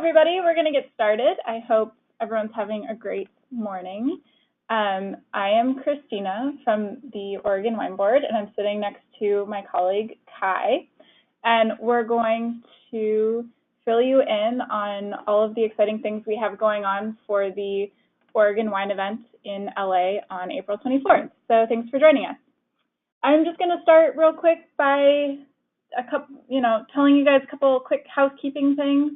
everybody. We're going to get started. I hope everyone's having a great morning. I am Christina from the Oregon Wine Board, and I'm sitting next to my colleague, Kai. And we're going to fill you in on all of the exciting things we have going on for the Oregon Wine event in LA on April 24th. So thanks for joining us. I'm just going to start real quick by telling you guys a couple quick housekeeping things.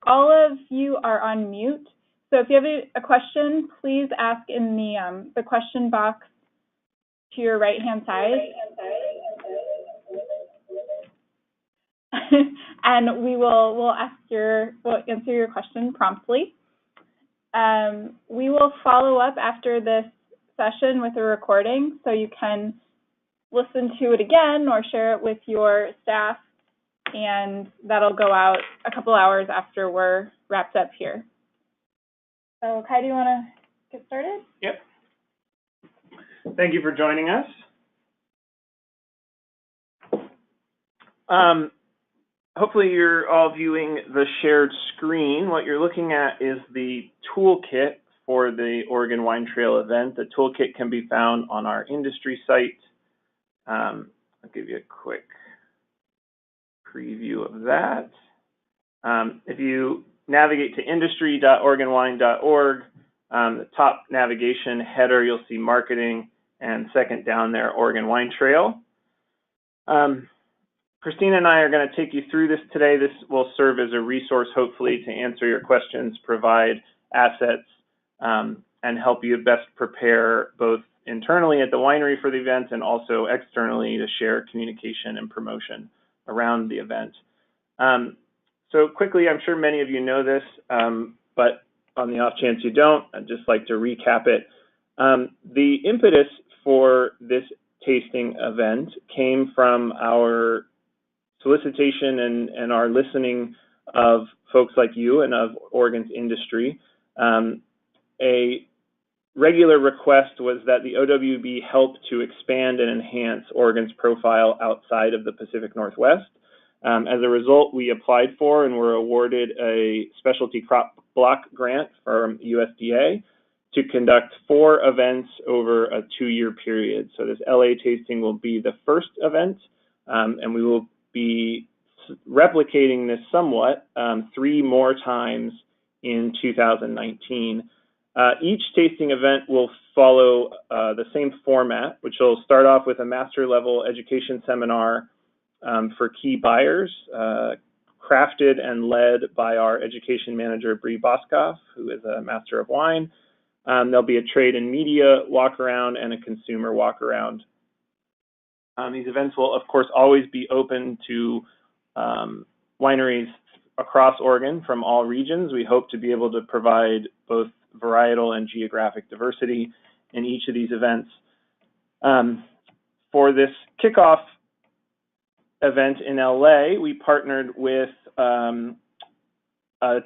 All of you are on mute, so if you have a question, please ask in the question box to your right-hand side, and we'll answer your question promptly. We will follow up after this session with a recording, so you can listen to it again or share it with your staff, and that'll go out a couple hours after we're wrapped up here. So Kai, do you want to get started? Yep. Thank you for joining us. Hopefully you're all viewing the shared screen. What you're looking at is the toolkit for the Oregon Wine Trail event. The toolkit can be found on our industry site. I'll give you a quick preview of that. If you navigate to industry.oregonwine.org, the top navigation header, you'll see marketing, and second down there, Oregon Wine Trail. Christina and I are going to take you through this today. This will serve as a resource, hopefully, to answer your questions, provide assets, and help you best prepare both internally at the winery for the event and also externally to share communication and promotion around the event. So quickly, I'm sure many of you know this, but on the off chance you don't, I'd just like to recap it. The impetus for this tasting event came from our solicitation and our listening of folks like you and of Oregon's industry. A regular request was that the OWB help to expand and enhance Oregon's profile outside of the Pacific Northwest. As a result, we applied for and were awarded a specialty crop block grant from USDA to conduct 4 events over a 2-year period. So this LA tasting will be the first event, and we will be replicating this somewhat 3 more times in 2019. Each tasting event will follow the same format, which will start off with a master level education seminar for key buyers, crafted and led by our education manager, Bree Boskoff, who is a master of wine. There'll be a trade and media walk around and a consumer walk around. These events will, of course, always be open to wineries across Oregon from all regions. We hope to be able to provide both varietal and geographic diversity in each of these events. For this kickoff event in LA, we partnered with a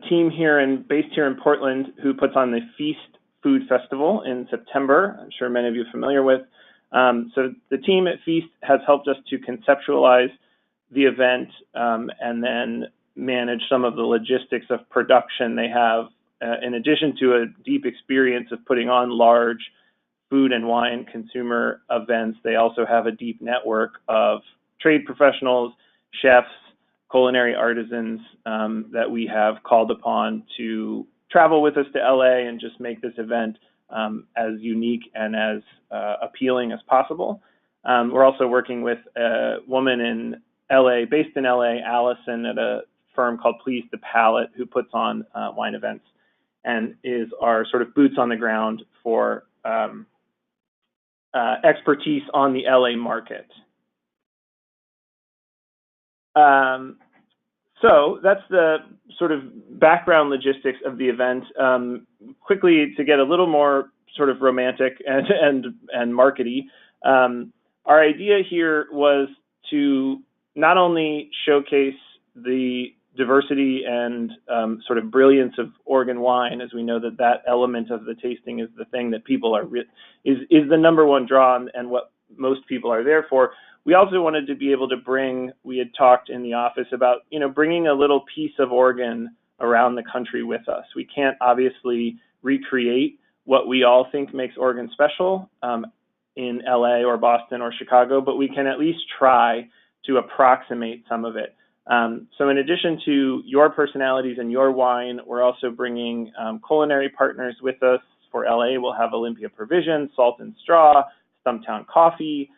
team based here in Portland who puts on the Feast Food Festival in September. I'm sure many of you are familiar with. So the team at Feast has helped us to conceptualize the event and then manage some of the logistics of production. They have, in addition to a deep experience of putting on large food and wine consumer events, they also have a deep network of trade professionals, chefs, culinary artisans that we have called upon to travel with us to LA and just make this event as unique and as appealing as possible. We're also working with a woman in LA, based in LA, Allison, at a firm called Please the Palate, who puts on wine events and is our sort of boots on the ground for expertise on the LA market. So that's the sort of background logistics of the event. Quickly, to get a little more sort of romantic and markety, our idea here was to not only showcase the diversity and sort of brilliance of Oregon wine, as we know that element of the tasting is the thing that people is the number one draw and what most people are there for. We also wanted to be able to we had talked in the office about, bringing a little piece of Oregon around the country with us. We can't obviously recreate what we all think makes Oregon special in LA or Boston or Chicago, but we can at least try to approximate some of it. So in addition to your personalities and your wine, we're also bringing culinary partners with us. For LA, we'll have Olympia Provisions, Salt and Straw, Stumptown Coffee,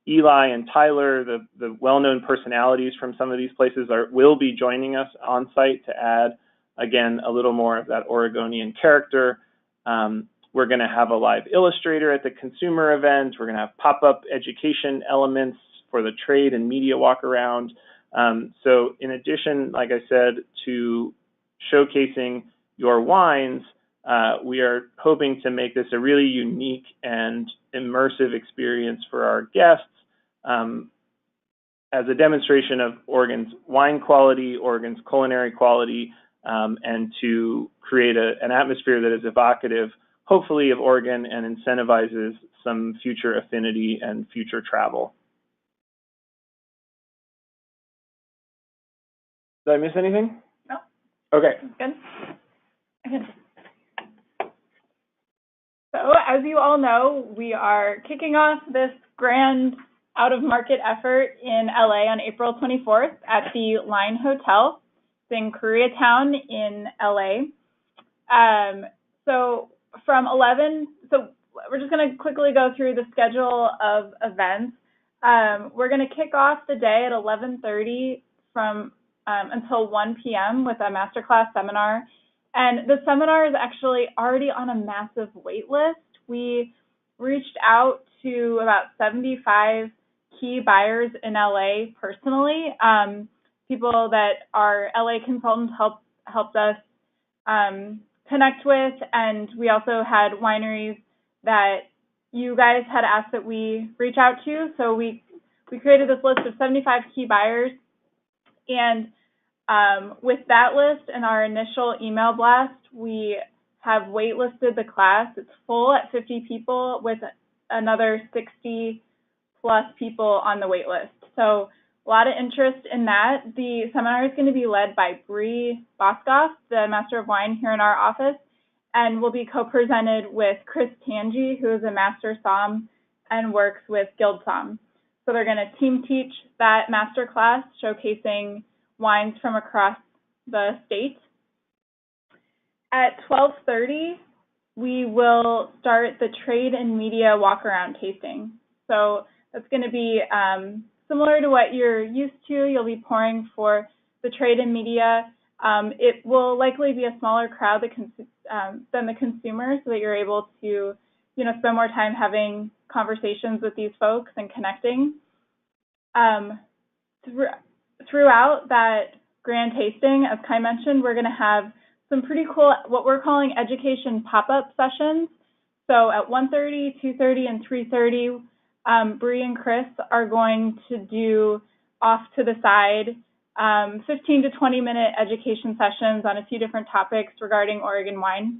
Eli and Tyler, the well-known personalities from some of these places will be joining us on site to add, again, a little more of that Oregonian character. We're going to have a live illustrator at the consumer event. We're going to have pop-up education elements for the trade and media walk around. So in addition, like I said, to showcasing your wines, we are hoping to make this a really unique and immersive experience for our guests as a demonstration of Oregon's wine quality, Oregon's culinary quality, and to create an atmosphere that is evocative, hopefully, of Oregon and incentivizes some future affinity and future travel. Did I miss anything? No. Okay. Good. Okay. So as you all know, we are kicking off this grand out-of-market effort in LA on April 24th at the Line Hotel. It's in Koreatown in LA. So we're just going to quickly go through the schedule of events. We're going to kick off the day at 11:30 from until 1 p.m. with a masterclass seminar. And the seminar is actually already on a massive wait list. We reached out to about 75 key buyers in LA personally, people that our LA consultants helped us connect with, and we also had wineries that you guys had asked that we reach out to. So we created this list of 75 key buyers, and with that list and our initial email blast, we have waitlisted the class. It's full at 50 people with another 60 plus people on the wait list. So a lot of interest in that. The seminar is going to be led by Bree Boskoff, the Master of Wine here in our office, and will be co-presented with Chris Tangi, who is a Master Somm and works with Guild Somm. So they're going to team teach that master class, showcasing wines from across the state. At 12:30, we will start the trade and media walk-around tasting. So that's going to be similar to what you're used to. You'll be pouring for the trade and media. It will likely be a smaller crowd than the consumer, so that you're able to, spend more time having conversations with these folks and connecting. Throughout that grand tasting, as Kai mentioned, we're going to have some pretty cool, what we're calling education pop-up sessions. So at 1:30, 2:30, and 3:30, Bree and Chris are going to do off to the side 15 to 20-minute education sessions on a few different topics regarding Oregon wine.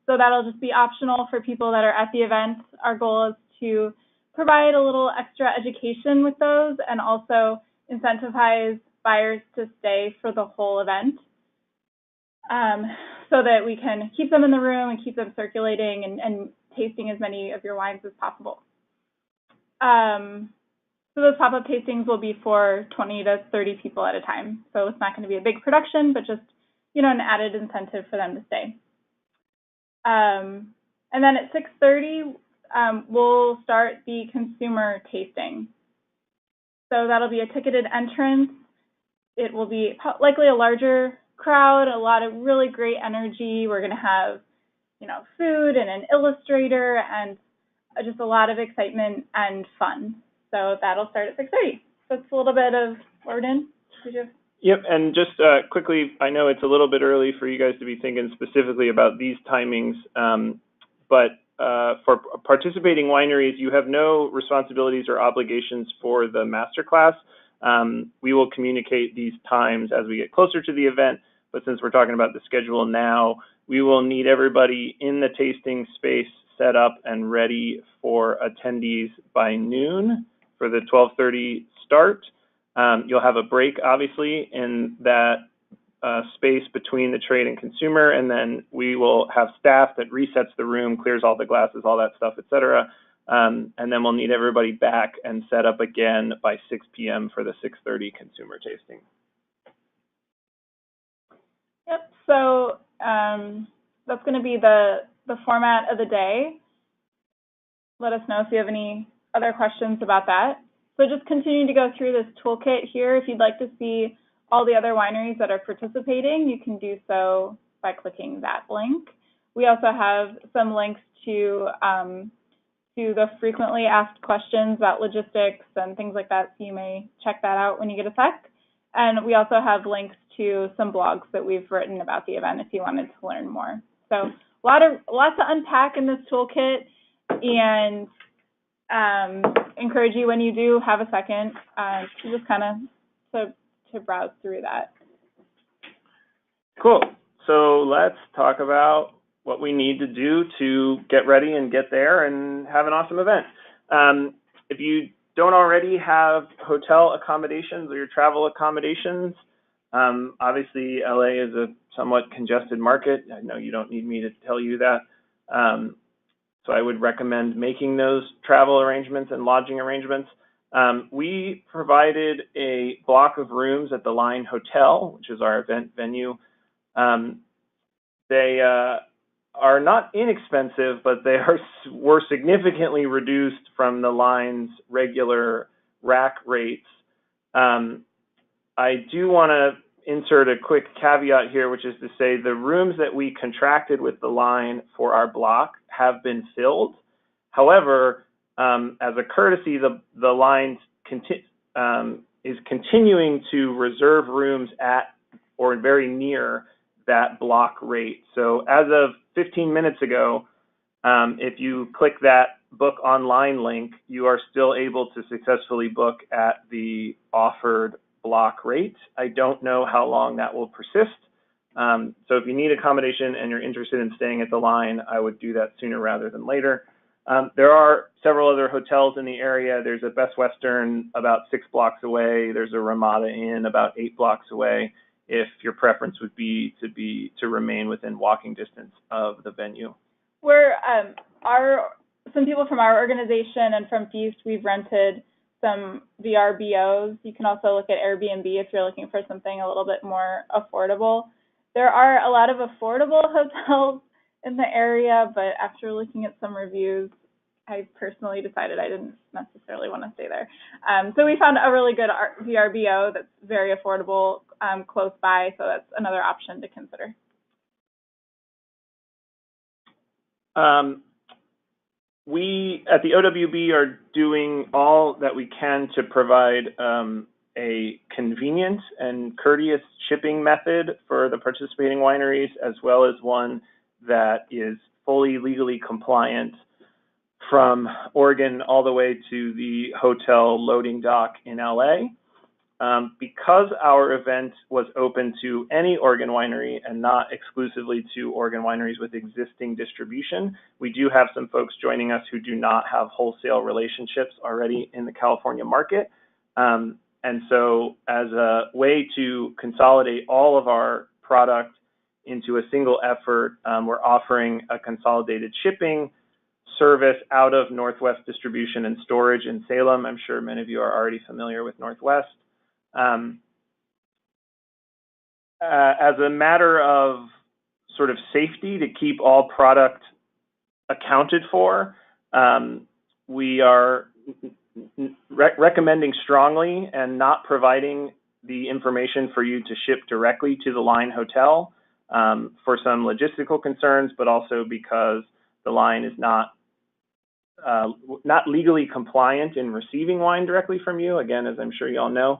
So that'll just be optional for people that are at the event. Our goal is to provide a little extra education with those and also incentivize buyers to stay for the whole event, so that we can keep them in the room and keep them circulating and tasting as many of your wines as possible. So those pop-up tastings will be for 20 to 30 people at a time. So it's not going to be a big production, but just, an added incentive for them to stay. And then at 6:30, we'll start the consumer tasting. So that'll be a ticketed entrance. It will be likely a larger crowd, a lot of really great energy. We're going to have, food and an illustrator and just a lot of excitement and fun. So that'll start at 6:30. So it's a little bit of what we're doing. Yep, and just quickly, I know it's a little bit early for you guys to be thinking specifically about these timings, but for participating wineries, you have no responsibilities or obligations for the masterclass. We will communicate these times as we get closer to the event, but since we're talking about the schedule now, we will need everybody in the tasting space set up and ready for attendees by noon for the 12:30 start. You'll have a break, obviously, in that space between the trade and consumer, and then we will have staff that resets the room, clears all the glasses, all that stuff, et cetera. And then we'll need everybody back and set up again by 6 p.m. for the 6:30 consumer tasting. Yep, so that's going to be the format of the day. Let us know if you have any other questions about that. So just continuing to go through this toolkit here. If you'd like to see all the other wineries that are participating, you can do so by clicking that link. We also have some links to the frequently asked questions about logistics and things like that, so you may check that out when you get a sec. And we also have links to some blogs that we've written about the event if you wanted to learn more. So lots to unpack in this toolkit, and encourage you, when you do have a second, to just kind of to browse through that. Cool. So let's talk about what we need to do to get ready and get there and have an awesome event. If you don't already have hotel accommodations or your travel accommodations, obviously LA is a somewhat congested market. I know you don't need me to tell you that. So I would recommend making those travel arrangements and lodging arrangements. We provided a block of rooms at the Line Hotel, which is our event venue. They are not inexpensive, but they were significantly reduced from the Line's regular rack rates. I do want to insert a quick caveat here, which is to say the rooms that we contracted with the Line for our block have been filled. However, as a courtesy, the Line is continuing to reserve rooms at or very near that block rate. So as of 15 minutes ago, if you click that book online link, you are still able to successfully book at the offered block rate. I don't know how long that will persist. So if you need accommodation and you're interested in staying at the Line, I would do that sooner rather than later. There are several other hotels in the area. There's a Best Western about 6 blocks away. There's a Ramada Inn about 8 blocks away, if your preference would be to remain within walking distance of the venue. Some people from our organization and from Feast, we've rented some VRBOs. You can also look at Airbnb if you're looking for something a little bit more affordable. There are a lot of affordable hotels in the area, but after looking at some reviews, I personally decided I didn't necessarily want to stay there. So we found a really good VRBO that's very affordable close by, so that's another option to consider. We at the OWB are doing all that we can to provide a convenient and courteous shipping method for the participating wineries, as well as one that is fully legally compliant from Oregon all the way to the hotel loading dock in LA. Because our event was open to any Oregon winery and not exclusively to Oregon wineries with existing distribution, we do have some folks joining us who do not have wholesale relationships already in the California market. And so as a way to consolidate all of our product into a single effort, we're offering a consolidated shipping service out of Northwest Distribution and Storage in Salem. I'm sure many of you are already familiar with Northwest. As a matter of sort of safety to keep all product accounted for, we are recommending strongly and not providing the information for you to ship directly to the Line Hotel for some logistical concerns, but also because the Line is not legally compliant in receiving wine directly from you, again, as I'm sure you all know.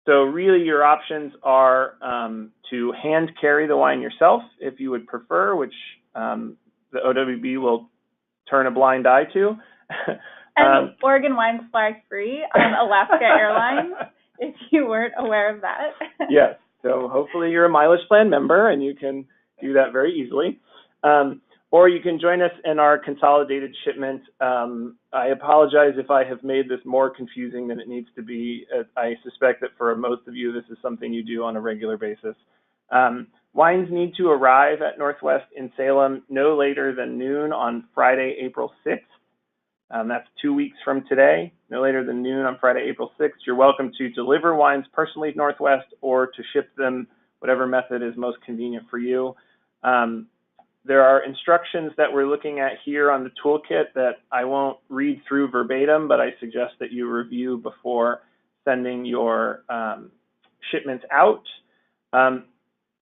So really your options are to hand carry the wine yourself if you would prefer, which the OWB will turn a blind eye to. And Oregon wines fly free on Alaska Airlines, if you weren't aware of that. Yes, so hopefully you're a mileage plan member and you can do that very easily. or you can join us in our consolidated shipment. I apologize if I have made this more confusing than it needs to be. I suspect that for most of you, this is something you do on a regular basis. Wines need to arrive at Northwest in Salem no later than noon on Friday, April 6th. That's 2 weeks from today, no later than noon on Friday, April 6th. You're welcome to deliver wines personally to Northwest or to ship them, whatever method is most convenient for you. There are instructions that we're looking at here on the toolkit that I won't read through verbatim, but I suggest that you review before sending your shipments out.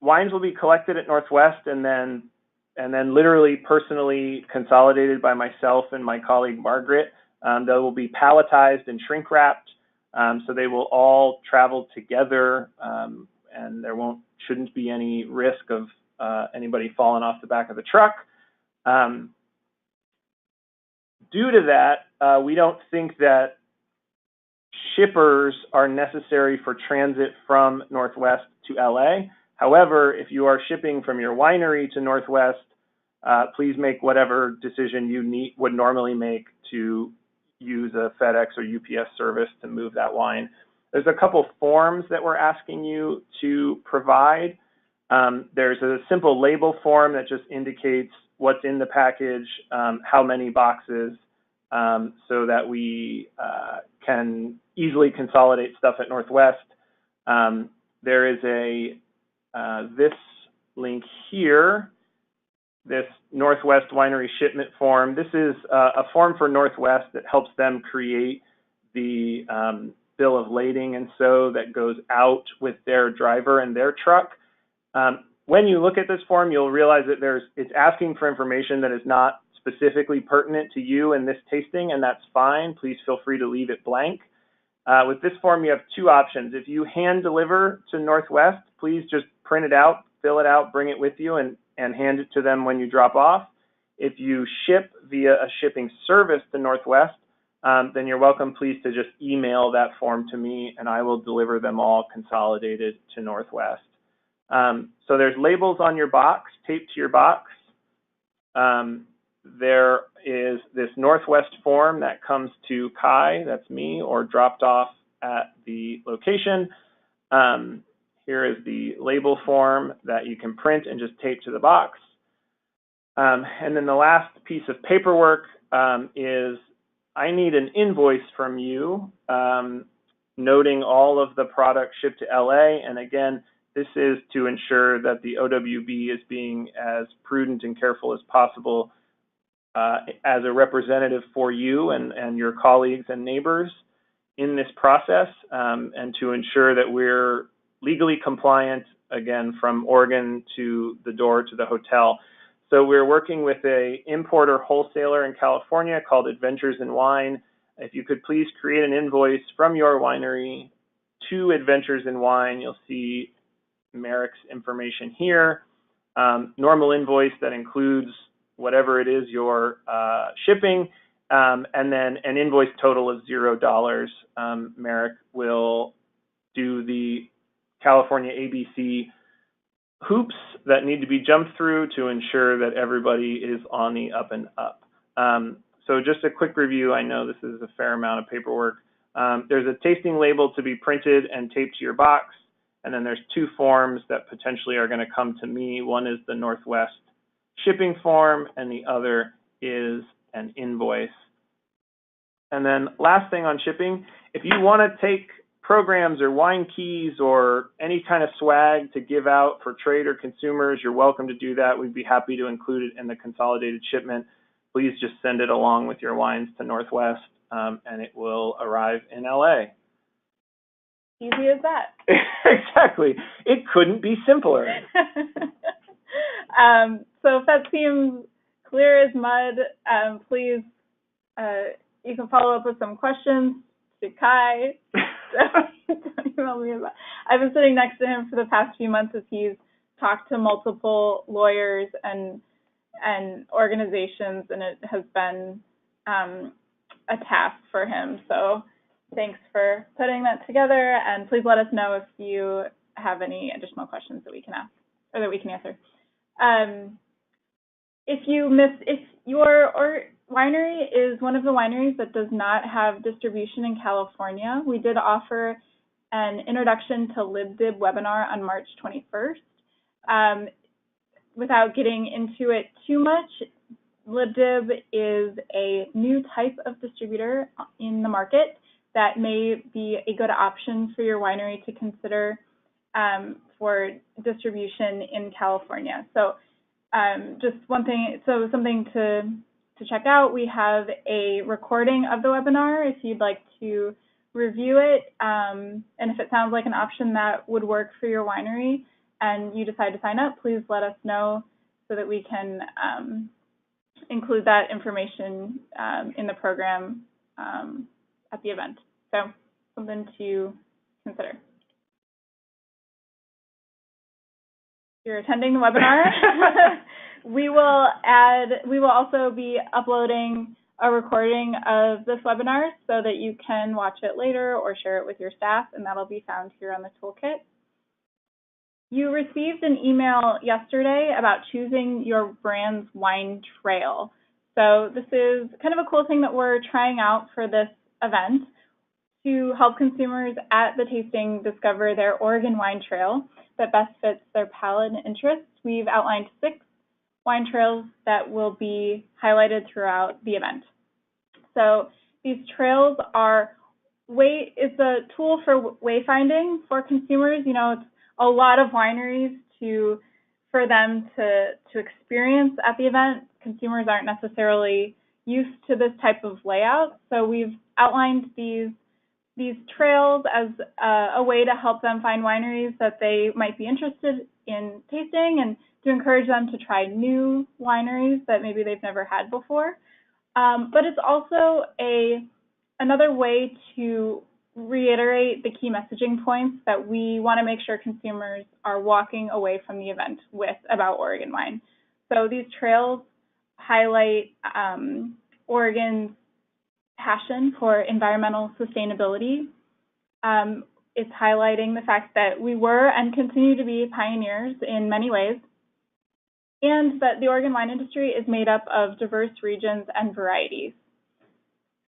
Wines will be collected at Northwest and then literally personally consolidated by myself and my colleague Margaret. They will be palletized and shrink wrapped, so they will all travel together, and there shouldn't be any risk of anybody falling off the back of the truck. Due to that, we don't think that shippers are necessary for transit from Northwest to LA. However, if you are shipping from your winery to Northwest, please make whatever decision you would normally make to use a FedEx or UPS service to move that wine. There's a couple forms that we're asking you to provide. There's a simple label form that just indicates what's in the package, how many boxes, so that we can easily consolidate stuff at Northwest. There is this link here, this Northwest Winery Shipment Form. This is a form for Northwest that helps them create the bill of lading and so that goes out with their driver and their truck. When you look at this form, you'll realize that it's asking for information that is not specifically pertinent to you in this tasting, and that's fine. Please feel free to leave it blank. With this form, you have two options. If you hand deliver to Northwest, please just print it out, fill it out, bring it with you, and hand it to them when you drop off. If you ship via a shipping service to Northwest, then you're welcome, please, to just email that form to me, and I will deliver them all consolidated to Northwest. So there's labels on your box, taped to your box. There is this Northwest form that comes to Kai, that's me, or dropped off at the location. Here is the label form that you can print and just tape to the box. And then the last piece of paperwork is I need an invoice from you noting all of the product shipped to LA. And again, this is to ensure that the OWB is being as prudent and careful as possible as a representative for you and your colleagues and neighbors in this process, and to ensure that we're legally compliant, again, from Oregon to the door to the hotel. So we're working with an importer wholesaler in California called Adventures in Wine. If you could please create an invoice from your winery to Adventures in Wine, you'll see Merrick's information here. Normal invoice that includes whatever it is you're shipping, and then an invoice total of $0. Merrick will do the California ABC hoops that need to be jumped through to ensure that everybody is on the up and up. So just a quick review. I know this is a fair amount of paperwork. There's a tasting label to be printed and taped to your box, and then there's two forms that potentially are going to come to me. One is the Northwest shipping form, and the other is an invoice. And then last thing on shipping, if you want to take programs or wine keys or any kind of swag to give out for trade or consumers, you're welcome to do that. We'd be happy to include it in the consolidated shipment. Please just send it along with your wines to Northwest, and it will arrive in LA. Easy as that. Exactly. It couldn't be simpler. So if that seems clear as mud, please, you can follow up with some questions to Kai. Don't email me about. I've been sitting next to him for the past few months as he's talked to multiple lawyers and organizations, and it has been a task for him. So thanks for putting that together, and please let us know if you have any additional questions that we can ask or that we can answer. if your winery is one of the wineries that does not have distribution in California, we did offer an Introduction to LibDib webinar on March 21st. Without getting into it too much, LibDib is a new type of distributor in the market that may be a good option for your winery to consider for distribution in California. So just one thing, so something to check out, we have a recording of the webinar if you'd like to review it, and if it sounds like an option that would work for your winery and you decide to sign up, please let us know so that we can include that information in the program at the event. So something to consider. If you're attending the webinar, we will also be uploading a recording of this webinar so that you can watch it later or share it with your staff, and that'll be found here on the toolkit. You received an email yesterday about choosing your brand's wine trail. So this is kind of a cool thing that we're trying out for this event to help consumers at the tasting discover their Oregon wine trail that best fits their palate and interests. We've outlined 6 wine trails that will be highlighted throughout the event. So these trails are it's a tool for wayfinding for consumers. You know, it's a lot of wineries for them to experience at the event. Consumers aren't necessarily used to this type of layout, so we've outlined these trails as a way to help them find wineries that they might be interested in tasting and to encourage them to try new wineries that maybe they've never had before. But it's also another way to reiterate the key messaging points that we want to make sure consumers are walking away from the event with about Oregon wine. So these trails highlight Oregon's passion for environmental sustainability. It's highlighting the fact that we were and continue to be pioneers in many ways, and that the Oregon wine industry is made up of diverse regions and varieties.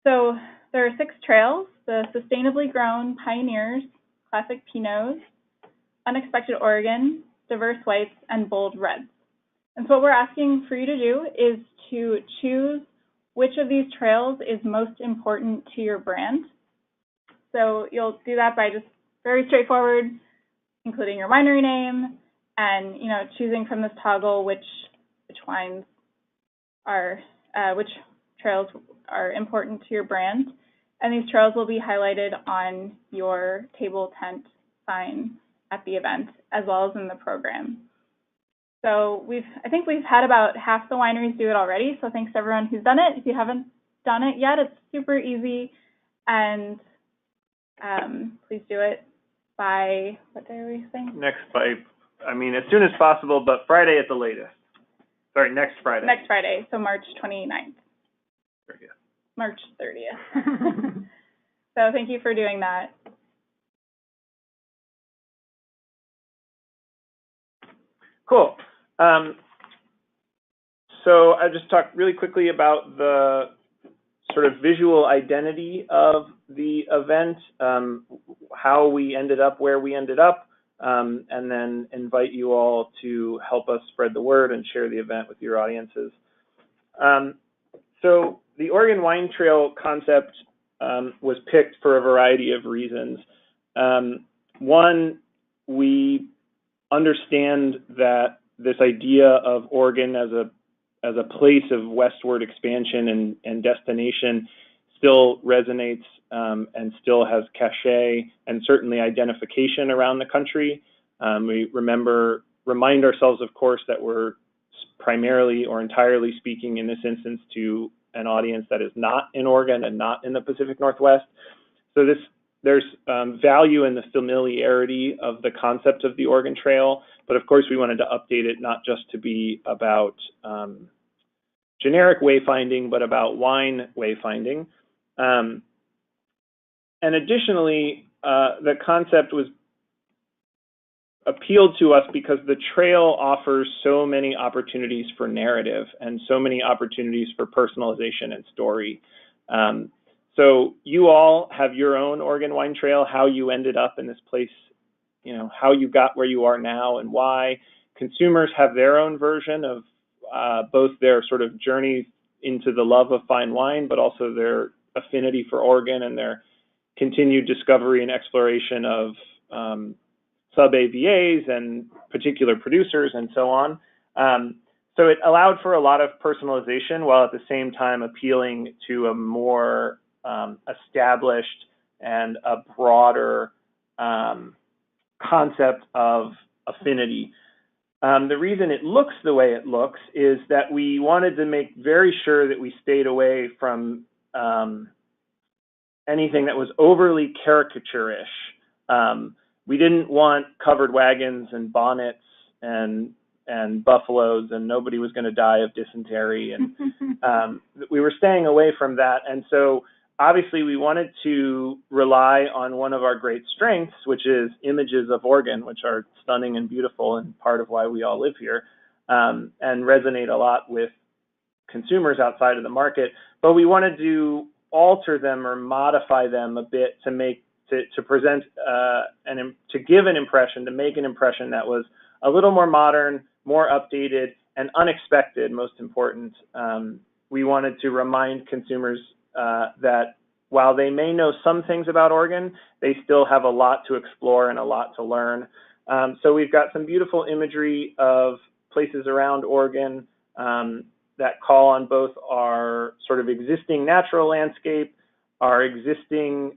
So there are 6 trails: the Sustainably Grown Pioneers, Classic Pinots, Unexpected Oregon, Diverse Whites, and Bold Reds. And so what we're asking for you to do is to choose which of these trails is most important to your brand. So you'll do that by just very straightforward, including your winery name and choosing from this toggle which wines are which trails are important to your brand. And these trails will be highlighted on your table tent sign at the event as well as in the program. So I think we've had about half the wineries do it already, so thanks to everyone who's done it. If you haven't done it yet, it's super easy, and please do it by, what day are we saying? As soon as possible, but Friday at the latest. Sorry, next Friday. Next Friday, so March 29th. 30th. March 30th. So thank you for doing that. Cool. So I just talked really quickly about the sort of visual identity of the event, how we ended up where we ended up, and then invite you all to help us spread the word and share the event with your audiences. So the Oregon Wine Trail concept was picked for a variety of reasons. One, we understand that this idea of Oregon as a place of westward expansion and destination still resonates and still has cachet and certainly identification around the country. We remind ourselves, of course, that we're primarily or entirely speaking in this instance to an audience that is not in Oregon and not in the Pacific Northwest. So there's value in the familiarity of the concept of the Oregon Trail, but of course we wanted to update it not just to be about generic wayfinding, but about wine wayfinding. And additionally, the concept was appealed to us because the trail offers so many opportunities for narrative and so many opportunities for personalization and story. So you all have your own Oregon wine trail, how you ended up in this place, how you got where you are now and why. Consumers have their own version of both their sort of journey into the love of fine wine, but also their affinity for Oregon and their continued discovery and exploration of sub-AVAs and particular producers and so on. So it allowed for a lot of personalization while at the same time appealing to a more established and a broader concept of affinity. The reason it looks the way it looks is that we wanted to make very sure that we stayed away from anything that was overly caricature-ish. We didn't want covered wagons and bonnets and buffaloes, and nobody was going to die of dysentery. And we were staying away from that. And so obviously we wanted to rely on one of our great strengths, which is images of Oregon, which are stunning and beautiful and part of why we all live here, and resonate a lot with consumers outside of the market. But we wanted to alter them or modify them a bit to present and to give an impression, to make an impression that was a little more modern, more updated, and unexpected, most important. We wanted to remind consumers that while they may know some things about Oregon, they still have a lot to explore and a lot to learn. So we've got some beautiful imagery of places around Oregon that call on both our sort of existing natural landscape, our existing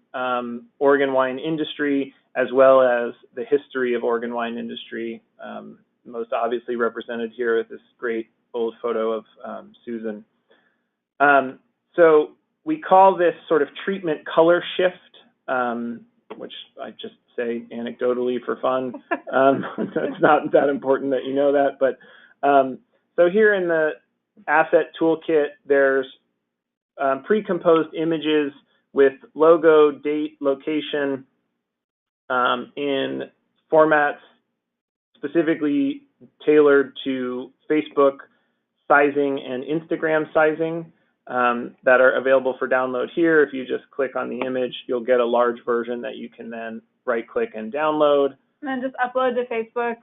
Oregon wine industry, as well as the history of Oregon wine industry, most obviously represented here with this great old photo of Susan. So we call this sort of treatment color shift, which I just say anecdotally for fun. It's not that important that you know that, but so here in the asset toolkit, there's pre-composed images with logo, date, location in formats specifically tailored to Facebook sizing and Instagram sizing that are available for download here. If you just click on the image, you'll get a large version that you can then right-click and download. And then just upload to Facebook.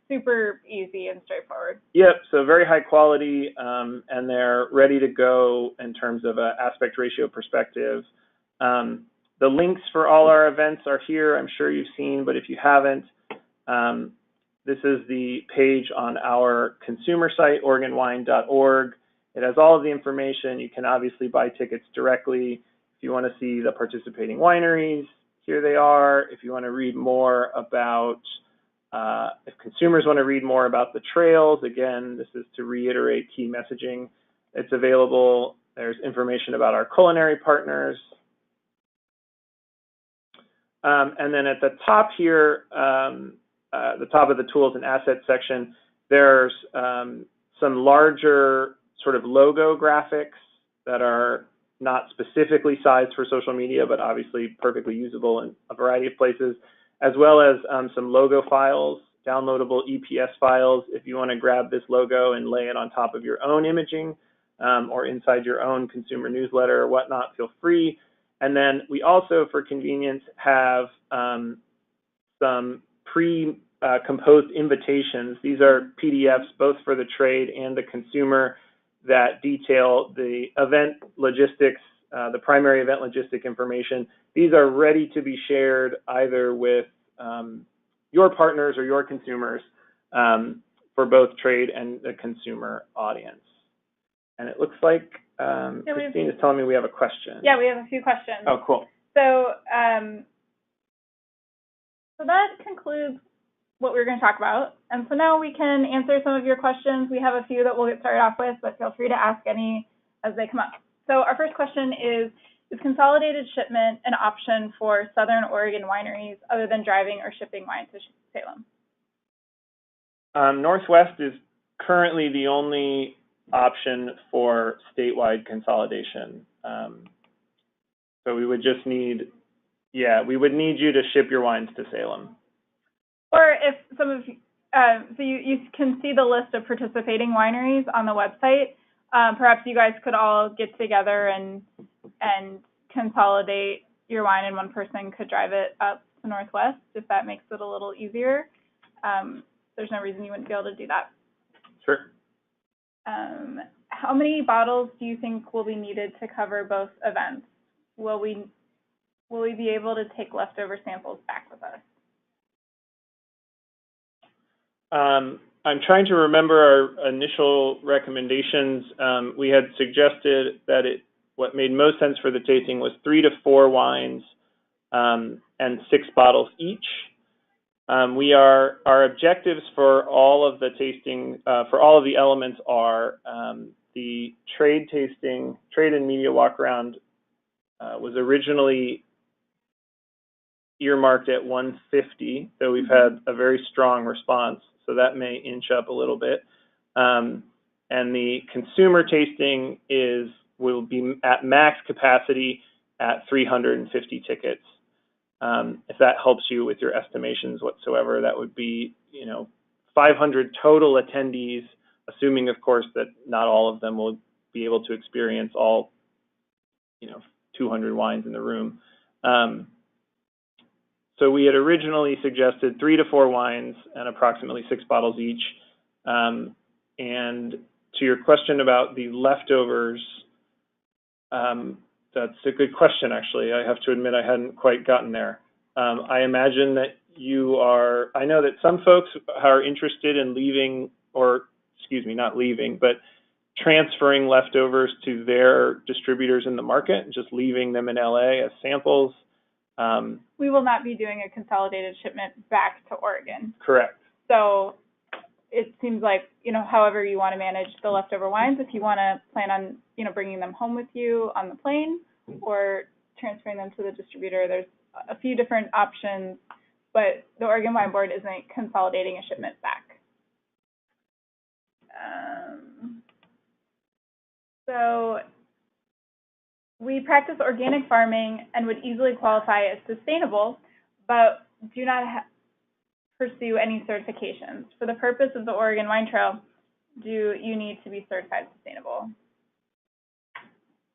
Super easy and straightforward. Yep, so very high quality, and they're ready to go in terms of an aspect ratio perspective. The links for all our events are here. I'm sure you've seen, but if you haven't, this is the page on our consumer site, OregonWine.org. It has all of the information. You can obviously buy tickets directly. If you want to see the participating wineries, here they are. If you want to read more about if consumers want to read more about the trails, again, this is to reiterate key messaging. It's available. There's information about our culinary partners. And then at the top here, the top of the tools and assets section, there's some larger sort of logo graphics that are not specifically sized for social media, but obviously perfectly usable in a variety of places, as well as some logo files, downloadable EPS files. If you want to grab this logo and lay it on top of your own imaging or inside your own consumer newsletter or whatnot, feel free. And then we also, for convenience, have some pre-composed invitations. These are PDFs both for the trade and the consumer that detail the event logistics, the primary event logistic information. These are ready to be shared either with your partners or your consumers for both trade and the consumer audience. And it looks like Christine is telling me we have a question. Yeah, we have a few questions. Oh, cool. So, so that concludes what we were going to talk about. And so now we can answer some of your questions. We have a few that we'll get started off with, but feel free to ask any as they come up. So our first question is consolidated shipment an option for Southern Oregon wineries other than driving or shipping wine to Salem? Northwest is currently the only option for statewide consolidation. So we would just need, we would need you to ship your wines to Salem. Or if some of so you can see the list of participating wineries on the website. Perhaps you guys could all get together and consolidate your wine, and one person could drive it up to Northwest if that makes it a little easier. There's no reason you wouldn't be able to do that. Sure. How many bottles do you think will be needed to cover both events? Will we be able to take leftover samples back with us? I'm trying to remember our initial recommendations. We had suggested that what made most sense for the tasting was 3 to 4 wines and 6 bottles each. Our objectives for all of the tasting, for all of the elements are the trade and media walk around was originally earmarked at 150, though we've had a very strong response, so that may inch up a little bit. And the consumer tasting will be at max capacity at 350 tickets. If that helps you with your estimations whatsoever, that would be, 500 total attendees, assuming, of course, that not all of them will be able to experience all, 200 wines in the room. So we had originally suggested 3 to 4 wines and approximately 6 bottles each. And to your question about the leftovers, that's a good question, actually. I have to admit I hadn't quite gotten there. I imagine that I know that some folks are interested in leaving, not leaving, but transferring leftovers to their distributors in the market, and just leaving them in LA as samples. We will not be doing a consolidated shipment back to Oregon. Correct. So it seems like, however you want to manage the leftover wines, if you want to plan on, bringing them home with you on the plane or transferring them to the distributor, there's a few different options, but the Oregon Wine Board isn't consolidating a shipment back. So we practice organic farming and would easily qualify as sustainable, but do not pursue any certifications. For the purpose of the Oregon Wine Trail, do you need to be certified sustainable?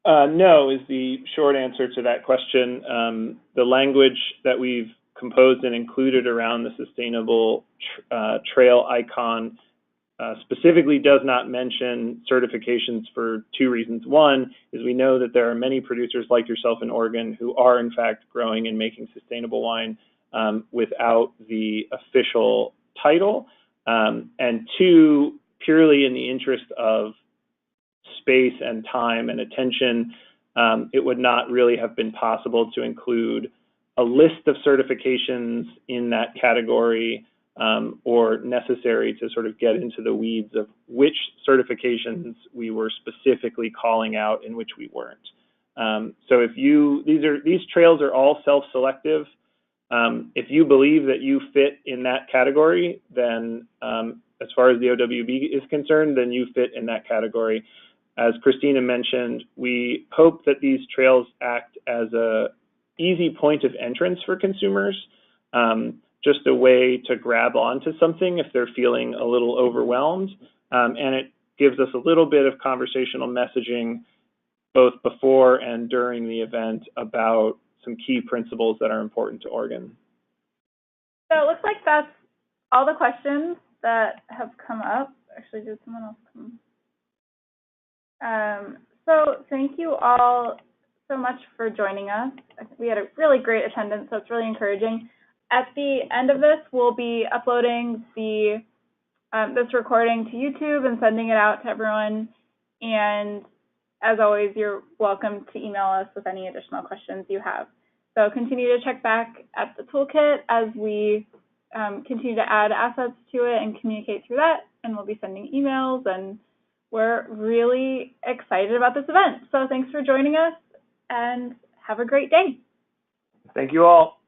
No is the short answer to that question. The language that we've composed and included around the sustainable trail icon specifically does not mention certifications for 2 reasons. One is we know that there are many producers like yourself in Oregon who are in fact growing and making sustainable wine without the official title. And 2, purely in the interest of space and time and attention, it would not really have been possible to include a list of certifications in that category or necessary to sort of get into the weeds of which certifications we were specifically calling out and which we weren't. So if these trails are all self-selective. If you believe that you fit in that category, then as far as the OWB is concerned, then you fit in that category. As Christina mentioned, we hope that these trails act as a easy point of entrance for consumers, just a way to grab onto something if they're feeling a little overwhelmed. And it gives us a little bit of conversational messaging both before and during the event about some key principles that are important to Oregon. So it looks like that's all the questions that have come up. Actually, did someone else come? So thank you all so much for joining us. We had a really great attendance, so it's really encouraging. At the end of this, we'll be uploading this recording to YouTube and sending it out to everyone. And as always, you're welcome to email us with any additional questions you have. So continue to check back at the toolkit as we continue to add assets to it and communicate through that. And we'll be sending emails, and we're really excited about this event. So thanks for joining us, and have a great day. Thank you all.